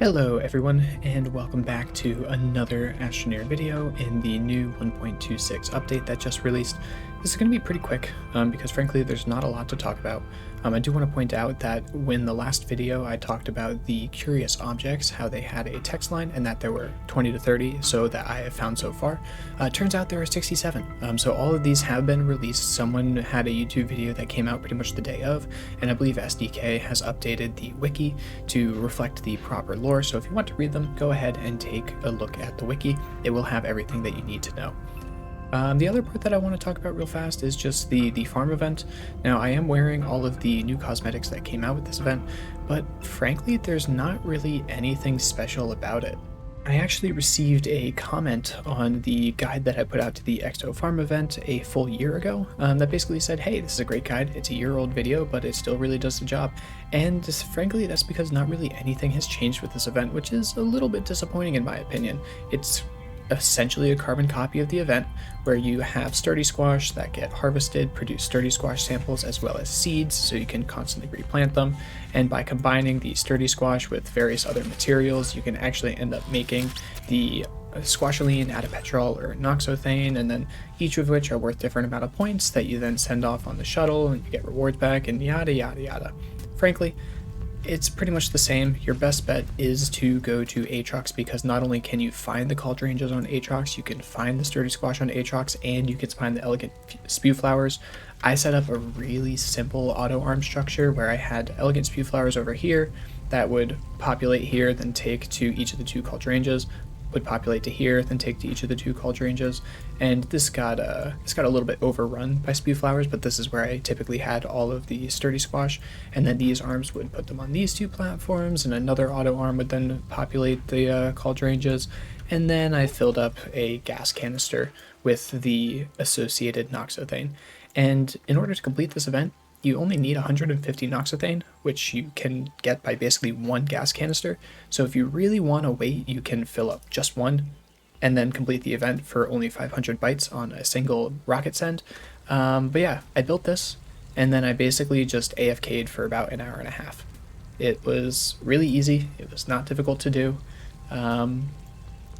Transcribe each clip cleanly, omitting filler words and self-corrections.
Hello everyone, and welcome back to another Astroneer video in the new 1.26 update that just released. This is going to be pretty quick, because frankly there's not a lot to talk about. I do want to point out that when the last video I talked about the curious objects, how they had a text line, and that there were 20 to 30, so that I have found so far. Turns out there are 67, so all of these have been released. Someone had a YouTube video that came out pretty much the day of, and I believe SDK has updated the wiki to reflect the proper lore, so if you want to read them, go ahead and take a look at the wiki. It will have everything that you need to know. The other part that I want to talk about real fast is just the F.A.R.M event. Now, I am wearing all of the new cosmetics that came out with this event, but frankly, there's not really anything special about it. I actually received a comment on the guide that I put out to the EXO F.A.R.M event a full year ago that basically said, hey, this is a great guide, it's a year-old video, but it still really does the job. And frankly, that's because not really anything has changed with this event, which is a little bit disappointing in my opinion. It's essentially a carbon copy of the event where you have sturdy squash that get harvested, produce sturdy squash samples as well as seeds so you can constantly replant them, and by combining the sturdy squash with various other materials you can actually end up making the squashaline, adipetrol, or noxothane, and then each of which are worth different amount of points that you then send off on the shuttle and you get rewards back and yada yada yada. Frankly, it's pretty much the same. Your best bet is to go to Aatrox because not only can you find the cult ranges on Aatrox, you can find the sturdy squash on Aatrox, and you can find the elegant spew flowers. I set up a really simple auto arm structure where I had elegant spew flowers over here that would populate here, then take to each of the two cult ranges, would populate to here, then take to each of the two cult ranges, and this got a little bit overrun by spew flowers, but this is where I typically had all of the sturdy squash, and then these arms would put them on these two platforms, and another auto arm would then populate the cult ranges, and then I filled up a gas canister with the associated noxothane. And in order to complete this event, you only need 150 noxothane, which you can get by basically one gas canister. So if you really want to wait, you can fill up just one and then complete the event for only 500 bytes on a single rocket send. But yeah, I built this and then I basically just AFK'd for about an hour and a half. It was really easy. It was not difficult to do.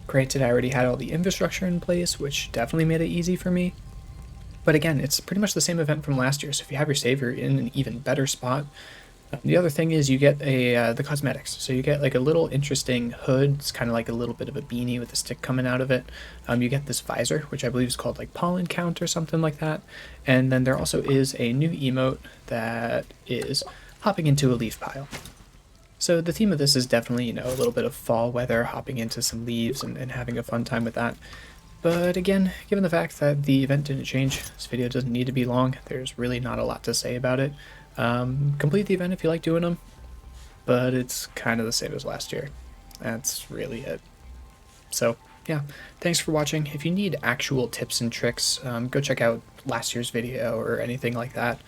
Granted, I already had all the infrastructure in place, which definitely made it easy for me. But again, it's pretty much the same event from last year, so if you have your save, you're in an even better spot. The other thing is you get the cosmetics. So you get like a little interesting hood. It's kind of like a little bit of a beanie with a stick coming out of it. You get this visor, which I believe is called like pollen count or something like that. And then there also is a new emote that is hopping into a leaf pile. So the theme of this is definitely, a little bit of fall weather, hopping into some leaves and having a fun time with that. But again, given the fact that the event didn't change, this video doesn't need to be long, there's really not a lot to say about it. Complete the event if you like doing them, but it's kind of the same as last year. That's really it. So yeah, thanks for watching. If you need actual tips and tricks, go check out last year's video or anything like that.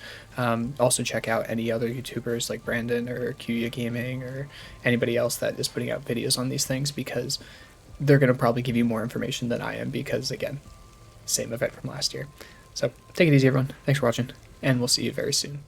Also check out any other YouTubers like Brandon or Kuya Gaming or anybody else that is putting out videos on these things, because they're going to probably give you more information than I am because, again, same event from last year. So take it easy, everyone. Thanks for watching, and we'll see you very soon.